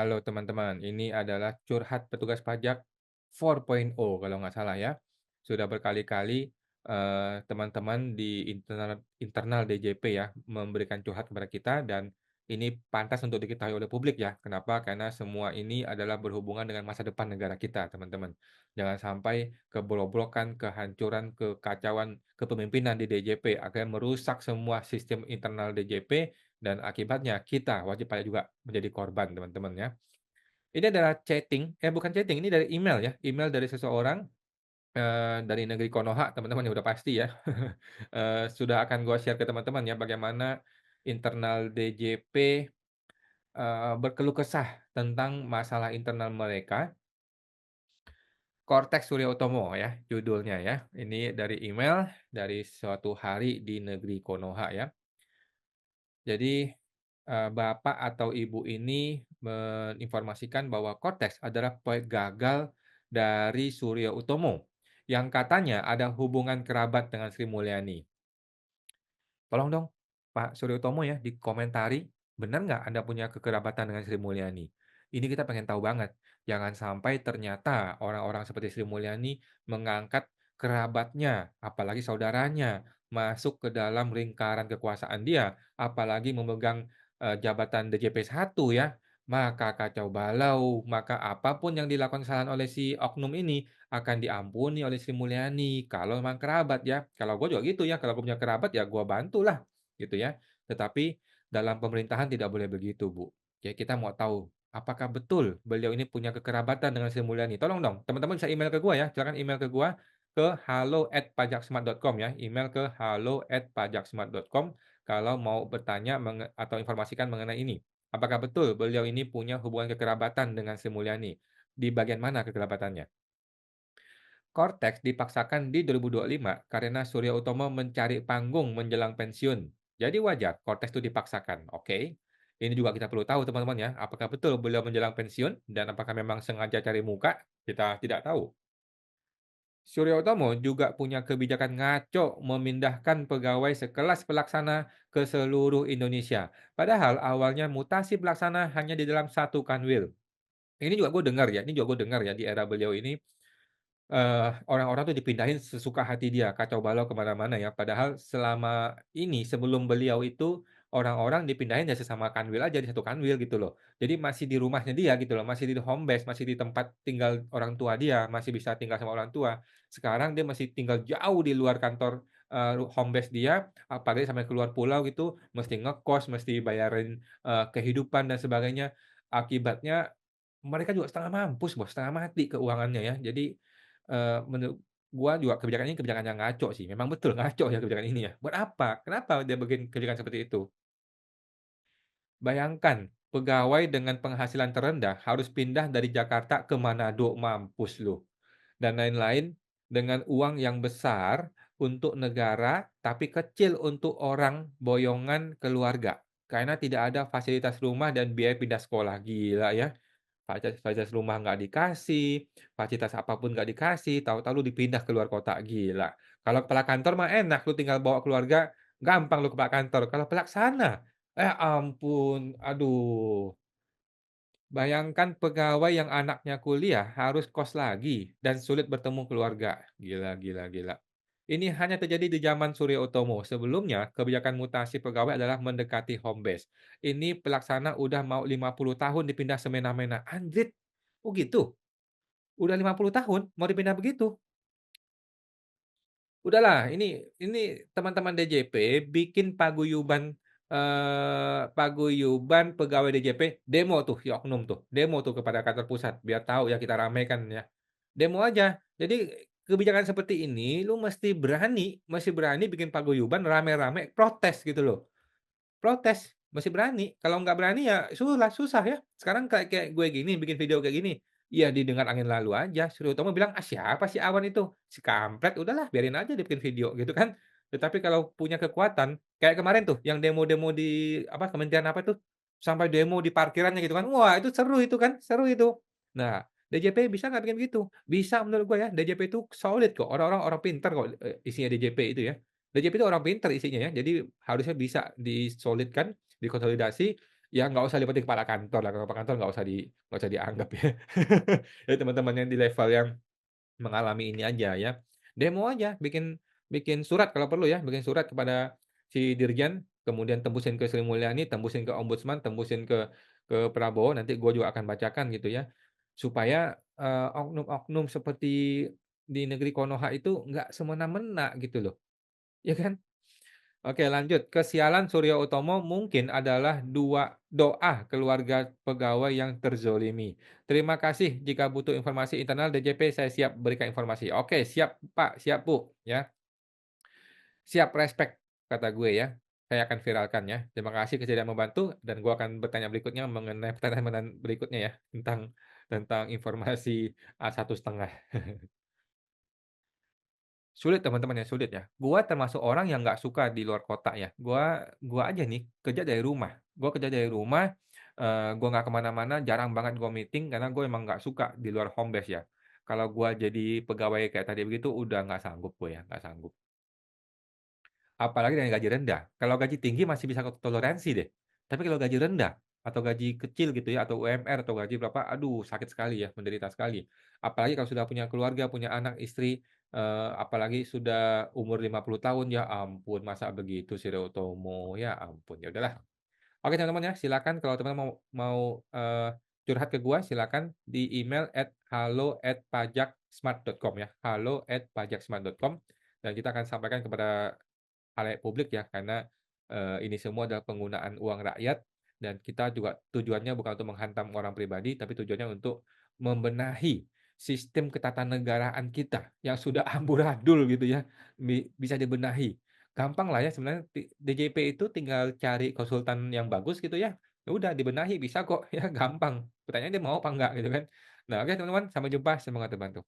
Halo teman-teman, ini adalah curhat petugas pajak 4.0 kalau nggak salah ya. Sudah berkali-kali teman-teman di internal internal DJP ya memberikan curhat kepada kita dan ini pantas untuk diketahui oleh publik ya. Kenapa? Karena semua ini adalah berhubungan dengan masa depan negara kita, teman-teman. Jangan sampai kebolobrokan, kehancuran, kekacauan kepemimpinan di DJP akan merusak semua sistem internal DJP dan akibatnya kita wajib pajak juga menjadi korban, teman-teman ya. Ini adalah bukan chatting, ini dari email ya, email dari seseorang, dari negeri Konoha, teman-teman ya udah pasti ya. Sudah akan gua share ke teman-teman ya, bagaimana internal DJP, berkeluh kesah tentang masalah internal mereka, Cortex Surya Utomo ya, judulnya ya. Ini dari email, dari suatu hari di negeri Konoha ya. Jadi, bapak atau ibu ini menginformasikan bahwa Cortex adalah proyek gagal dari Surya Utomo, yang katanya ada hubungan kerabat dengan Sri Mulyani. Tolong dong Pak Surya Utomo ya dikomentari, benar nggak Anda punya kekerabatan dengan Sri Mulyani? Ini kita pengen tahu banget. Jangan sampai ternyata orang-orang seperti Sri Mulyani mengangkat kerabatnya, apalagi saudaranya, masuk ke dalam lingkaran kekuasaan dia, apalagi memegang, jabatan DJP 1 ya. Maka kacau balau, maka apapun yang dilakukan kesalahan oleh si oknum ini akan diampuni oleh Sri Mulyani, kalau memang kerabat ya. Kalau gue juga gitu ya, kalau gue punya kerabat ya gue bantulah, gitu ya. Tetapi dalam pemerintahan tidak boleh begitu, Bu. Ya kita mau tahu, apakah betul beliau ini punya kekerabatan dengan Sri Mulyani? Tolong dong, teman-teman bisa email ke gua ya, silakan email ke gua ke halo@pajaksmart.com ya, email ke halo@pajaksmart.com kalau mau bertanya atau informasikan mengenai ini. Apakah betul beliau ini punya hubungan kekerabatan dengan Sri Mulyani? Di bagian mana kekerabatannya? Cortex dipaksakan di 2025 karena Surya Utomo mencari panggung menjelang pensiun. Jadi wajar Cortex itu dipaksakan, oke. Ini juga kita perlu tahu teman-teman ya, apakah betul beliau menjelang pensiun dan apakah memang sengaja cari muka? Kita tidak tahu. Surya Utomo juga punya kebijakan ngaco memindahkan pegawai sekelas pelaksana ke seluruh Indonesia. Padahal awalnya mutasi pelaksana hanya di dalam satu kanwil. Ini juga gue dengar ya, ini juga gue dengar ya di era beliau ini orang-orang tuh dipindahin sesuka hati dia, kacau balau ke mana-mana ya. Padahal selama ini, sebelum beliau itu, orang-orang dipindahin ya sesama kanwil aja, di satu kanwil gitu loh. Jadi masih di rumahnya dia gitu loh, masih di home base, masih di tempat tinggal orang tua dia, masih bisa tinggal sama orang tua. Sekarang dia masih tinggal jauh di luar kantor, home base dia, apalagi sampai keluar pulau gitu, mesti ngekos, mesti bayarin, kehidupan dan sebagainya. Akibatnya mereka juga setengah mampus Bos, setengah mati keuangannya ya. Jadi menurut gua juga kebijakan ini kebijakan yang ngaco sih, memang betul ngaco ya kebijakan ini ya. Buat apa? Kenapa dia bikin kebijakan seperti itu? Bayangkan, pegawai dengan penghasilan terendah harus pindah dari Jakarta ke Manado, mampus lu. Dan lain-lain, dengan uang yang besar untuk negara, tapi kecil untuk orang boyongan keluarga. Karena tidak ada fasilitas rumah dan biaya pindah sekolah, gila ya. Fasilitas rumah nggak dikasih, fasilitas apapun nggak dikasih, tahu-tahu lu dipindah ke luar kota, gila. Kalau kepala kantor mah enak, lu tinggal bawa keluarga, gampang lu kepala kantor. Kalau pelaksana, ampun, aduh. Bayangkan pegawai yang anaknya kuliah harus kos lagi dan sulit bertemu keluarga. Gila gila gila. Ini hanya terjadi di zaman Surya Utomo. Sebelumnya, kebijakan mutasi pegawai adalah mendekati home base. Ini pelaksana udah mau 50 tahun dipindah semena-mena. Anjir, oh gitu? Udah 50 tahun mau dipindah begitu? Udahlah, ini teman-teman DJP bikin paguyuban pegawai DJP, demo tuh, si oknum tuh, demo tuh kepada kantor pusat, biar tahu ya kita ramaikan ya. Demo aja. Jadi kebijakan seperti ini lu mesti berani bikin paguyuban rame-rame protes gitu loh. Protes, masih berani. Kalau nggak berani ya susah ya. Sekarang kayak kayak gue gini, bikin video kayak gini, ya didengar angin lalu aja. Surya Utomo bilang, "Ah, siapa sih Awan itu? Si kampret, udahlah biarin aja dia bikin video," gitu kan. Tetapi kalau punya kekuatan, kayak kemarin tuh yang demo-demo di apa, kementerian apa tuh, sampai demo di parkirannya gitu kan. Wah, itu seru itu kan, seru itu. Nah, DJP bisa nggak bikin gitu? Bisa menurut gue ya, DJP itu solid kok, orang-orang orang pintar kok, isinya DJP itu ya. DJP itu orang pintar isinya ya, jadi harusnya bisa disolidkan, dikonsolidasi, Ya nggak usah libatin kepala kantor lah, kalau kepala kantor nggak usah dianggap ya. Jadi teman-teman yang di level yang mengalami ini aja ya, demo aja, bikin bikin surat kalau perlu ya, bikin surat kepada si dirjen, kemudian tembusin ke Sri Mulyani, tembusin ke ombudsman, tembusin ke Prabowo, nanti gue juga akan bacakan gitu ya. Supaya, oknum-oknum seperti di negeri Konoha itu nggak semena-mena gitu loh, ya kan? Oke lanjut, kesialan Surya Utomo mungkin adalah doa keluarga pegawai yang terzolimi. Terima kasih, jika butuh informasi internal DJP saya siap berikan informasi. Oke siap Pak, siap Bu, ya. Siap respect kata gue ya. Saya akan viralkan ya. Terima kasih sudah membantu dan gue akan bertanya berikutnya mengenai pertanyaan berikutnya ya, tentang informasi A1,5. Sulit teman-teman ya, sulit ya. Gua termasuk orang yang nggak suka di luar kota ya. Gua aja nih kerja dari rumah. Gua kerja dari rumah, gua nggak kemana-mana, jarang banget gua meeting karena gue emang nggak suka di luar home base ya. Kalau gua jadi pegawai kayak tadi begitu udah nggak sanggup gue ya, nggak sanggup. Apalagi dengan gaji rendah. Kalau gaji tinggi masih bisa aku toleransi deh. Tapi kalau gaji rendah atau gaji kecil gitu ya atau UMR atau gaji berapa, aduh sakit sekali ya, menderita sekali. Apalagi kalau sudah punya keluarga, punya anak, istri, apalagi sudah umur 50 tahun, ya ampun masa begitu sih Utomo, ya ampun. Ya udahlah. Oke teman-teman ya, silakan kalau teman-teman mau mau, curhat ke gua silakan di email halo@pajaksmart.com ya, halo@pajaksmart.com dan kita akan sampaikan kepada khalayak publik ya, karena, ini semua adalah penggunaan uang rakyat dan kita juga tujuannya bukan untuk menghantam orang pribadi, tapi tujuannya untuk membenahi sistem ketatanegaraan kita yang sudah amburadul gitu ya, bisa dibenahi. Gampang lah ya sebenarnya DJP itu tinggal cari konsultan yang bagus gitu ya, ya udah dibenahi bisa kok ya gampang, pertanyaannya dia mau apa enggak gitu kan. Nah oke teman-teman, sampai jumpa, semoga terbantu.